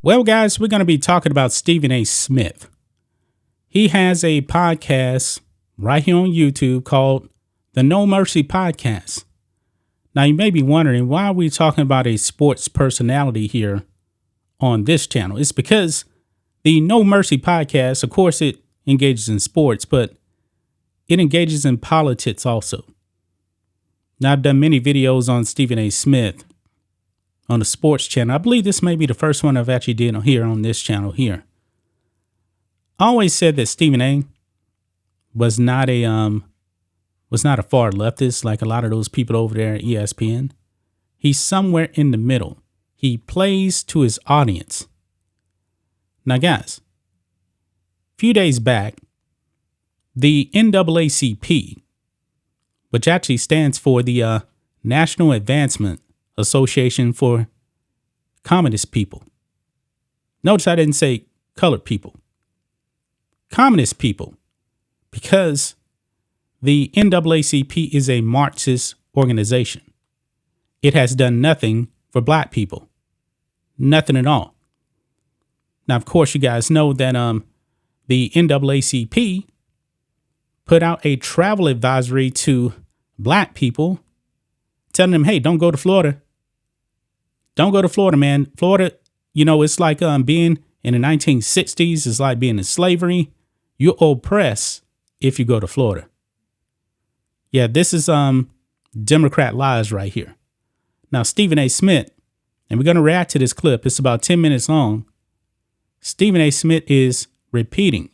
Well, guys, we're going to be talking about Stephen A. Smith. He has a podcast right here on YouTube called the No Mercy Podcast. Now, you may be wondering, why are we talking about a sports personality here on this channel? It's because the No Mercy Podcast, of course, it engages in sports, but it engages in politics also. Now, I've done many videos on Stephen A. Smith on the sports channel. I believe this may be the first one I've actually did here on this channel here. I always said that Stephen A. was not a far leftist like a lot of those people over there at ESPN. He's somewhere in the middle. He plays to his audience. Now, guys, a few days back, the NAACP, which actually stands for the National Advancement Association for Communist People. Notice I didn't say colored people. Communist people, because the NAACP is a Marxist organization. It has done nothing for black people. Nothing at all. Now, of course, you guys know that the NAACP put out a travel advisory to black people, telling them, hey, don't go to Florida. Don't go to Florida, man. Florida, it's like being in the 1960s. It's like being in slavery. You're oppressed if you go to Florida. Yeah, this is Democrat lies right here. Now, Stephen A. Smith, and we're going to react to this clip. It's about 10 minutes long. Stephen A. Smith is repeating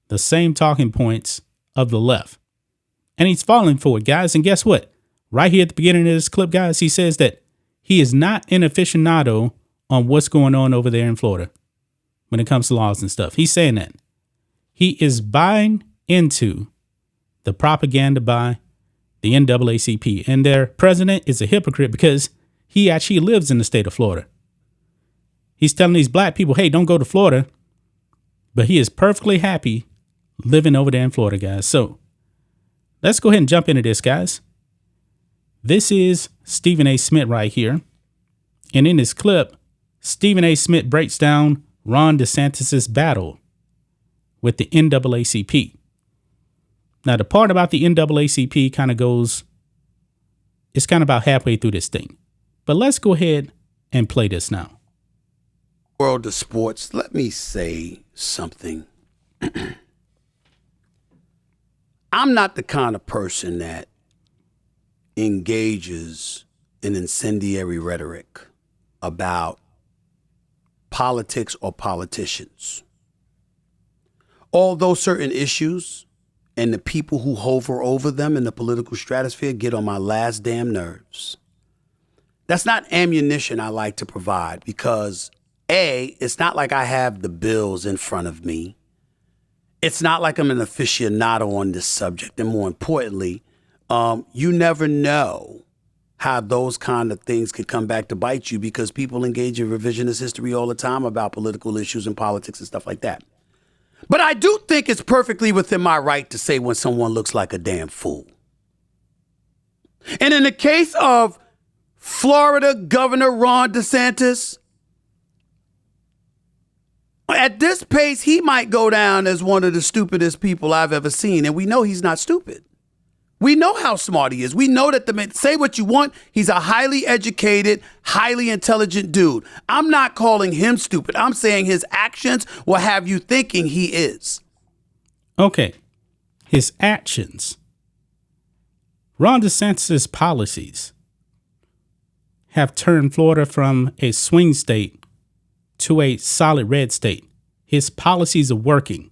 the same talking points of the left. And he's falling for it, guys. And guess what? Right here at the beginning of this clip, guys, he says that he is not an aficionado on what's going on over there in Florida when it comes to laws and stuff. He's saying that. He is buying into the propaganda by the NAACP. And their president is a hypocrite because he actually lives in the state of Florida. He's telling these black people, hey, don't go to Florida. But he is perfectly happy living over there in Florida, guys. So let's go ahead and jump into this, guys. This is Stephen A. Smith right here. And in this clip, Stephen A. Smith breaks down Ron DeSantis' battle with the NAACP. Now, the part about the NAACP it's kind of about halfway through this thing. But let's go ahead and play this now. World of sports, let me say something. I'm not the kind of person that engages in incendiary rhetoric about politics or politicians. Although certain issues and the people who hover over them in the political stratosphere get on my last damn nerves. That's not ammunition I like to provide because, A, it's not like I have the bills in front of me. It's not like I'm an aficionado on this subject. And more importantly, you never know how those kind of things could come back to bite you because people engage in revisionist history all the time about political issues and politics and stuff like that. But I do think it's perfectly within my right to say when someone looks like a damn fool. And in the case of Florida Governor Ron DeSantis, at this pace, he might go down as one of the stupidest people I've ever seen. And we know he's not stupid. We know how smart he is. We know that say what you want. He's a highly educated, highly intelligent dude. I'm not calling him stupid. I'm saying his actions will have you thinking he is. Okay. His actions. Ron DeSantis' policies have turned Florida from a swing state to a solid red state. His policies are working.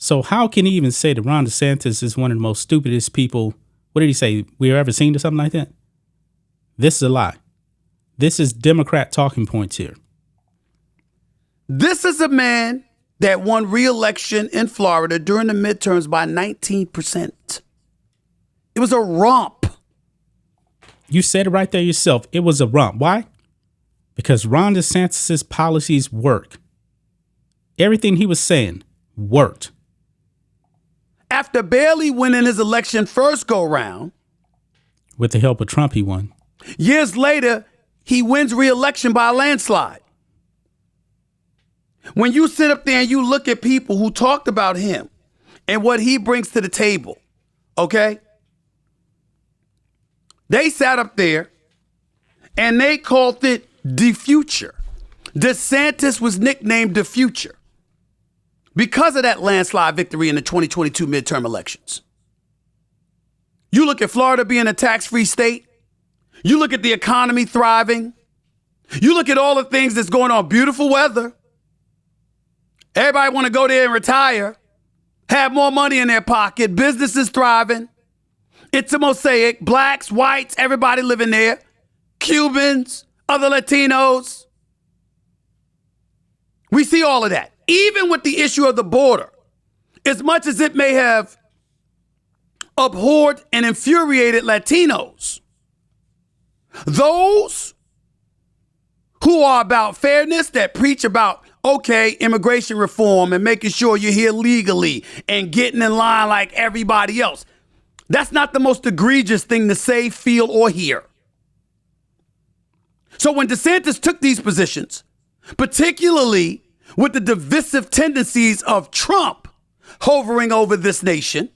So how can he even say that Ron DeSantis is one of the most stupidest people, what did he say, we've ever seen or something like that? This is a lie. This is Democrat talking points here. This is a man that won re-election in Florida during the midterms by 19%. It was a romp. You said it right there yourself. It was a romp. Why? Because Ron DeSantis' policies work. Everything he was saying worked. After barely winning his election first go round, with the help of Trump, he won. Years later, he wins re-election by a landslide. When you sit up there and you look at people who talked about him and what he brings to the table, okay? They sat up there and they called it the future. DeSantis was nicknamed the future because of that landslide victory in the 2022 midterm elections. You look at Florida being a tax-free state. You look at the economy thriving. You look at all the things that's going on, beautiful weather. Everybody want to go there and retire, have more money in their pocket, businesses thriving. It's a mosaic, blacks, whites, everybody living there, Cubans, other Latinos. We see all of that. Even with the issue of the border, as much as it may have abhorred and infuriated Latinos, those who are about fairness, that preach about, okay, immigration reform and making sure you're here legally and getting in line like everybody else, that's not the most egregious thing to say, feel, or hear. So when DeSantis took these positions, particularly with the divisive tendencies of Trump hovering over this nation,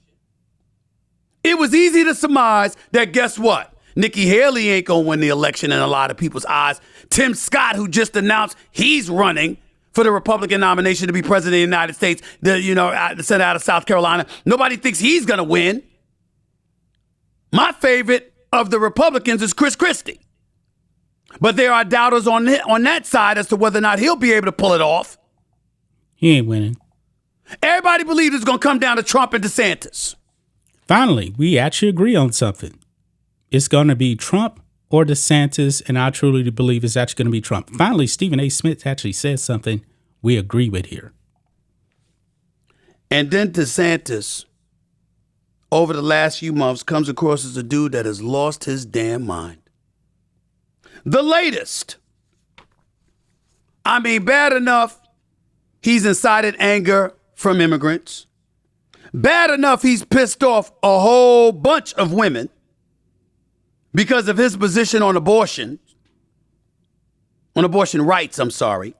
it was easy to surmise that, guess what? Nikki Haley ain't gonna win the election in a lot of people's eyes. Tim Scott, who just announced he's running for the Republican nomination to be president of the United States, the senator out of South Carolina, nobody thinks he's gonna win. My favorite of the Republicans is Chris Christie. But there are doubters on that side as to whether or not he'll be able to pull it off. He ain't winning. Everybody believes it's going to come down to Trump and DeSantis. Finally, we actually agree on something. It's going to be Trump or DeSantis, and I truly believe it's actually going to be Trump. Finally, Stephen A. Smith actually said something we agree with here. And then DeSantis, over the last few months, comes across as a dude that has lost his damn mind. The latest. I mean, bad enough he's incited anger from immigrants. Bad enough he's pissed off a whole bunch of women because of his position on abortion rights, I'm sorry.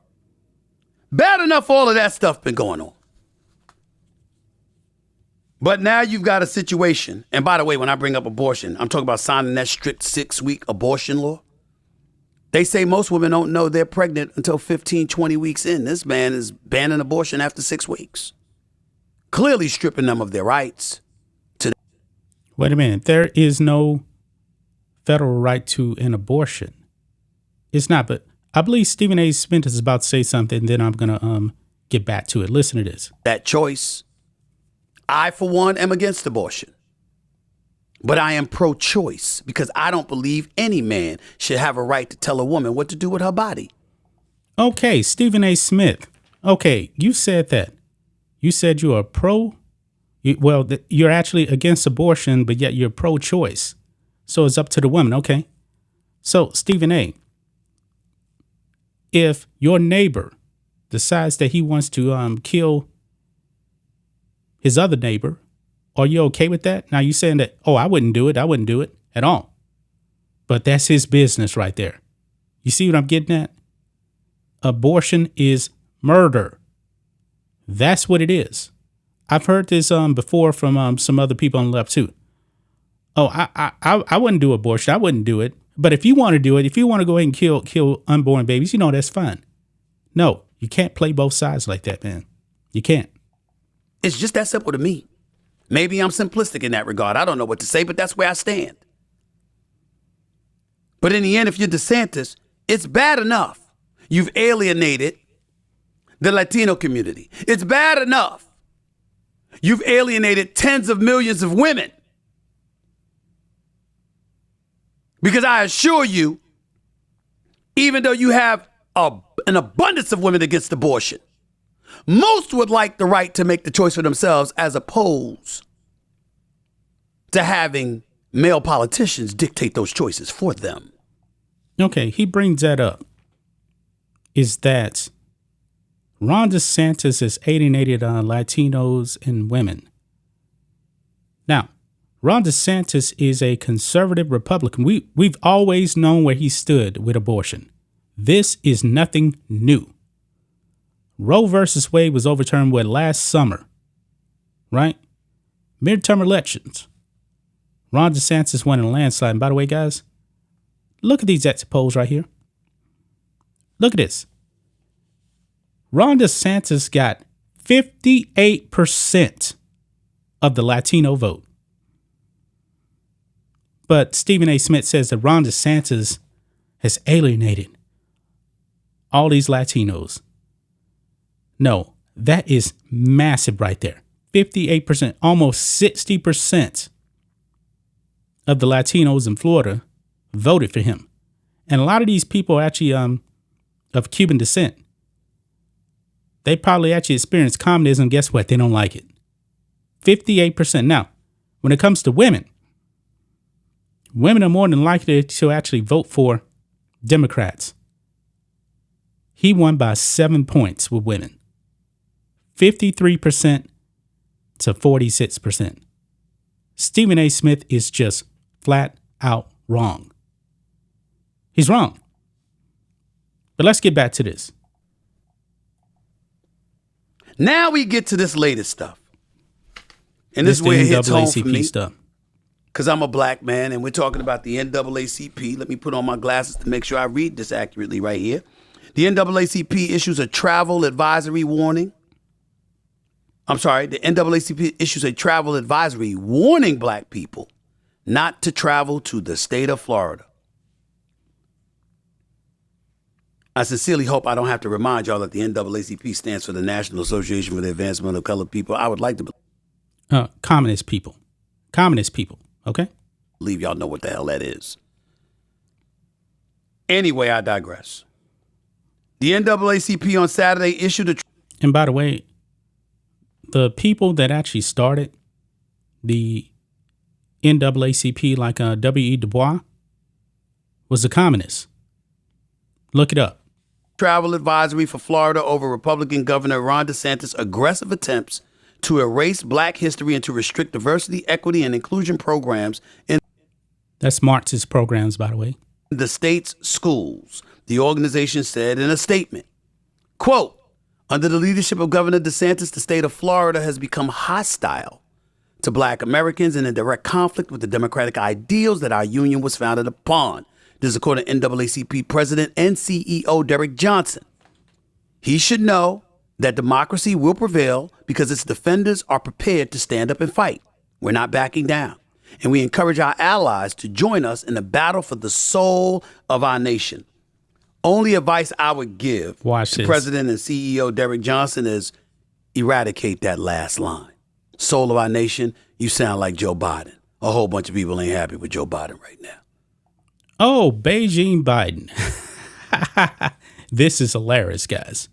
Bad enough all of that stuff been going on. But now you've got a situation, and by the way, when I bring up abortion, I'm talking about signing that strict 6-week abortion law. They say most women don't know they're pregnant until 15, 20 weeks in. This man is banning abortion after 6 weeks. Clearly stripping them of their rights. Wait a minute. There is no federal right to an abortion. It's not, but I believe Stephen A. Smith is about to say something, then I'm going to get back to it. Listen to this. That choice. I, for one, am against abortion. But I am pro-choice because I don't believe any man should have a right to tell a woman what to do with her body. Okay, Stephen A. Smith. Okay, you said that. You said you are you're actually against abortion, but yet you're pro-choice. So it's up to the woman. Okay. So, Stephen A., if your neighbor decides that he wants to kill his other neighbor, are you okay with that? Now, you saying that, I wouldn't do it. I wouldn't do it at all. But that's his business right there. You see what I'm getting at? Abortion is murder. That's what it is. I've heard this before from some other people on the left too. I wouldn't do abortion. I wouldn't do it. But if you want to do it, if you want to go ahead and kill unborn babies, that's fine. No, you can't play both sides like that, man. You can't. It's just that simple to me. Maybe I'm simplistic in that regard. I don't know what to say, but that's where I stand. But in the end, if you're DeSantis, it's bad enough you've alienated the Latino community. It's bad enough you've alienated tens of millions of women. Because I assure you, even though you have an abundance of women against abortion, most would like the right to make the choice for themselves as opposed to having male politicians dictate those choices for them. Okay, he brings that up. Is that Ron DeSantis has alienated Latinos and women. Now, Ron DeSantis is a conservative Republican. We've always known where he stood with abortion. This is nothing new. Roe versus Wade was overturned last summer, right? Midterm elections. Ron DeSantis won in a landslide. And by the way, guys, look at these exit polls right here. Look at this. Ron DeSantis got 58% of the Latino vote. But Stephen A. Smith says that Ron DeSantis has alienated all these Latinos. No, that is massive right there. 58%, almost 60% of the Latinos in Florida voted for him. And a lot of these people are actually of Cuban descent. They probably actually experienced communism. Guess what? They don't like it. 58%. Now, when it comes to women, women are more than likely to actually vote for Democrats. He won by 7 points with women. 53% to 46%. Stephen A. Smith is just flat out wrong. He's wrong. But let's get back to this. Now we get to this latest stuff. And this is where it hits home for me. Because I'm a black man and we're talking about the NAACP. Let me put on my glasses to make sure I read this accurately right here. The NAACP issues a travel advisory warning. I'm sorry, the NAACP issues a travel advisory warning black people not to travel to the state of Florida. I sincerely hope I don't have to remind y'all that the NAACP stands for the National Association for the Advancement of Colored People. I would like to communist people. Communist people, okay? Believe y'all know what the hell that is. Anyway, I digress. The NAACP on Saturday issued a... And by the way, the people that actually started the NAACP, like W.E. Du Bois, was a communist. Look it up. Travel advisory for Florida over Republican Governor Ron DeSantis' aggressive attempts to erase black history and to restrict diversity, equity, and inclusion programs in... That's Marxist programs, by the way. The state's schools, the organization said in a statement. Quote, under the leadership of Governor DeSantis, the state of Florida has become hostile to black Americans and in direct conflict with the democratic ideals that our union was founded upon. This is according to NAACP President and CEO Derek Johnson. He should know that democracy will prevail because its defenders are prepared to stand up and fight. We're not backing down. And we encourage our allies to join us in the battle for the soul of our nation. Only advice I would give to President and CEO Derek Johnson is eradicate that last line. Soul of our nation, you sound like Joe Biden. A whole bunch of people ain't happy with Joe Biden right now. Oh, Beijing Biden. This is hilarious, guys.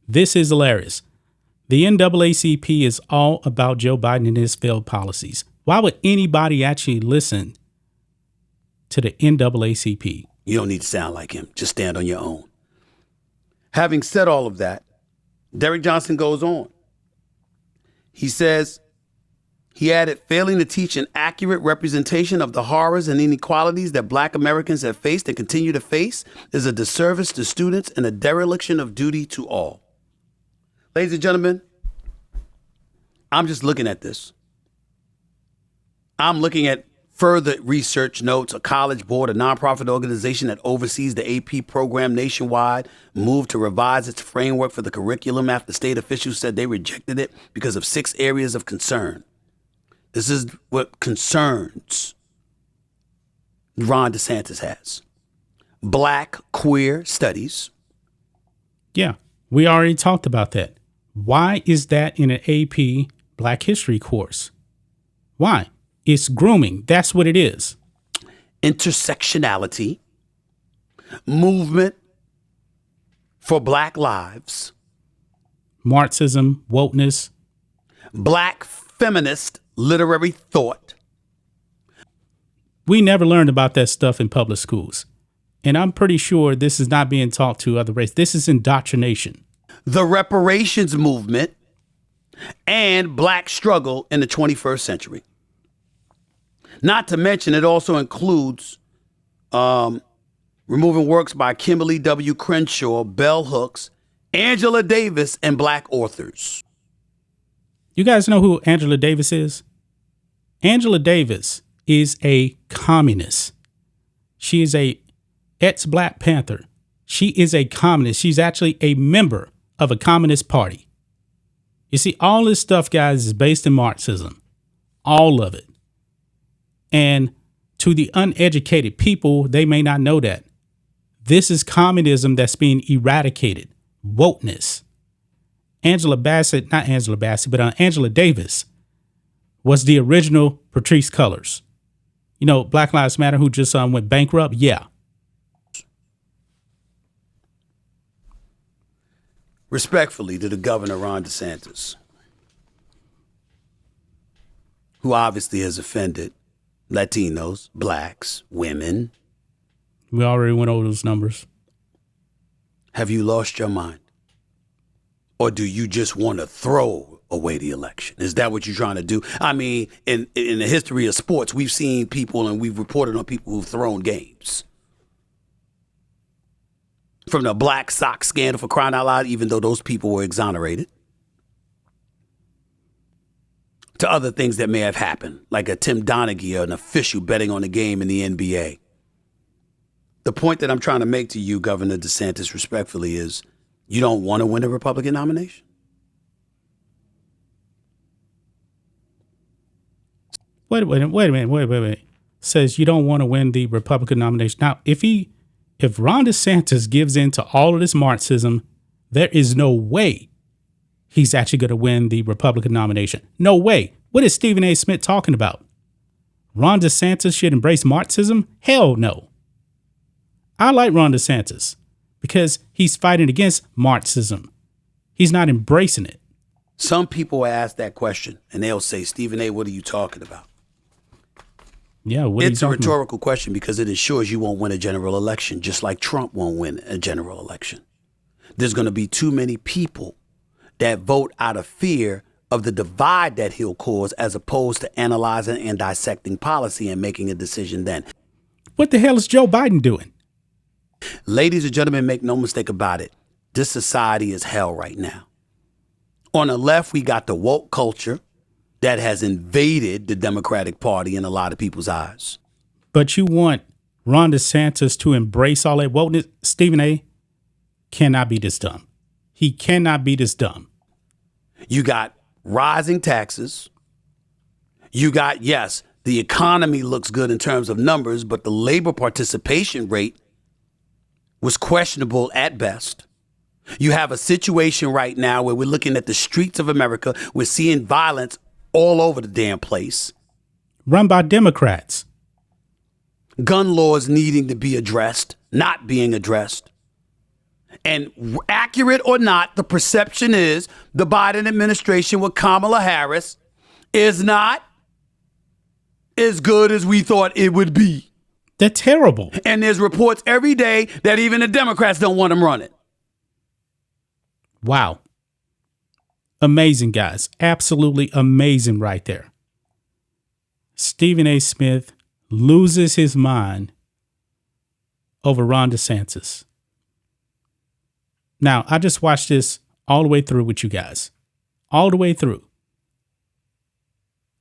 This is hilarious. The NAACP is all about Joe Biden and his failed policies. Why would anybody actually listen to the NAACP? You don't need to sound like him. Just stand on your own. Having said all of that, Derek Johnson goes on. He says, he added, failing to teach an accurate representation of the horrors and inequalities that black Americans have faced and continue to face is a disservice to students and a dereliction of duty to all. Ladies and gentlemen, I'm just looking at this. I'm looking at further research notes. A college board, a nonprofit organization that oversees the AP program nationwide, moved to revise its framework for the curriculum after state officials said they rejected it because of 6 areas of concern. This is what concerns Ron DeSantis has. Black queer studies. Yeah, we already talked about that. Why is that in an AP Black History course? Why? It's grooming. That's what it is. Intersectionality, movement for black lives, Marxism, wokeness, black feminist literary thought. We never learned about that stuff in public schools. And I'm pretty sure this is not being taught to other races. This is indoctrination. The reparations movement and black struggle in the 21st century. Not to mention, it also includes removing works by Kimberly W. Crenshaw, Bell Hooks, Angela Davis and black authors. You guys know who Angela Davis is? Angela Davis is a communist. She is a ex-Black Panther. She is a communist. She's actually a member of a communist party. You see, all this stuff, guys, is based in Marxism. All of it. And to the uneducated people, they may not know that. This is communism that's being eradicated. Wokeness. Angela Davis was the original Patrisse Cullors. You know, Black Lives Matter, who just went bankrupt? Yeah. Respectfully to the governor, Ron DeSantis, who obviously has offended Latinos, blacks, women. We already went over those numbers. Have you lost your mind? Or do you just want to throw away the election? Is that what you're trying to do? I mean, in the history of sports, we've seen people and we've reported on people who've thrown games. From the Black Sox scandal, for crying out loud, even though those people were exonerated, to other things that may have happened, like a Tim Donaghy, an official betting on a game in the NBA. The point that I'm trying to make to you, Governor DeSantis, respectfully, is you don't want to win a Republican nomination? Wait a minute. Says you don't want to win the Republican nomination. Now, if Ron DeSantis gives in to all of this Marxism, there is no way he's actually going to win the Republican nomination. No way. What is Stephen A. Smith talking about? Ron DeSantis should embrace Marxism? Hell no. I like Ron DeSantis because he's fighting against Marxism. He's not embracing it. Some people ask that question and they'll say, Stephen A., what are you talking about? Yeah, it's a rhetorical question because it ensures you won't win a general election, just like Trump won't win a general election. There's going to be too many people that vote out of fear of the divide that he'll cause, as opposed to analyzing and dissecting policy and making a decision then. What the hell is Joe Biden doing? Ladies and gentlemen, make no mistake about it. This society is hell right now. On the left, we got the woke culture that has invaded the Democratic Party in a lot of people's eyes. But you want Ron DeSantis to embrace all that wokeness? Stephen A. cannot be this dumb. He cannot be this dumb. You got rising taxes. You got, yes, the economy looks good in terms of numbers, but the labor participation rate was questionable at best. You have a situation right now where we're looking at the streets of America. We're seeing violence all over the damn place. Run by Democrats. Gun laws needing to be addressed, not being addressed. And accurate or not, the perception is the Biden administration with Kamala Harris is not as good as we thought it would be. They're terrible. And there's reports every day that even the Democrats don't want them running. Wow. Amazing, guys. Absolutely amazing right there. Stephen A. Smith loses his mind over Ron DeSantis. Now, I just watched this all the way through with you guys. All the way through.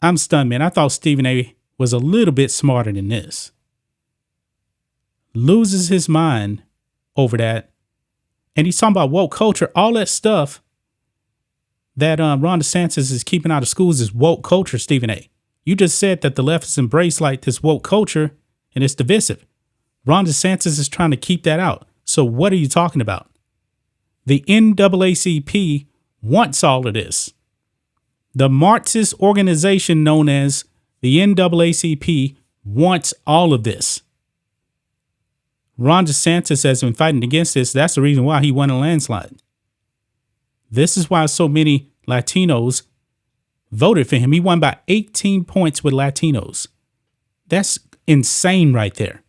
I'm stunned, man. I thought Stephen A. was a little bit smarter than this. Loses his mind over that. And he's talking about woke culture, all that stuff that Ron DeSantis is keeping out of schools is woke culture, Stephen A. You just said that the left has embraced like this woke culture and it's divisive. Ron DeSantis is trying to keep that out. So what are you talking about? The NAACP wants all of this. The Marxist organization known as the NAACP wants all of this. Ron DeSantis has been fighting against this. That's the reason why he won a landslide. This is why so many Latinos voted for him. He won by 18 points with Latinos. That's insane right there.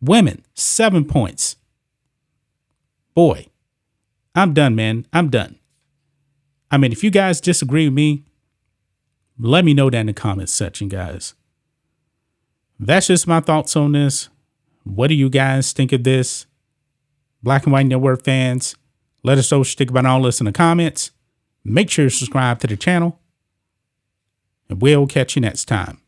Women, 7 points. Boy, I'm done, man. I'm done. I mean, if you guys disagree with me, let me know that in the comments section, guys. That's just my thoughts on this. What do you guys think of this? Black and White Network fans, Let us know what you think about all this in the comments. Make sure you subscribe to the channel, and we'll catch you next time.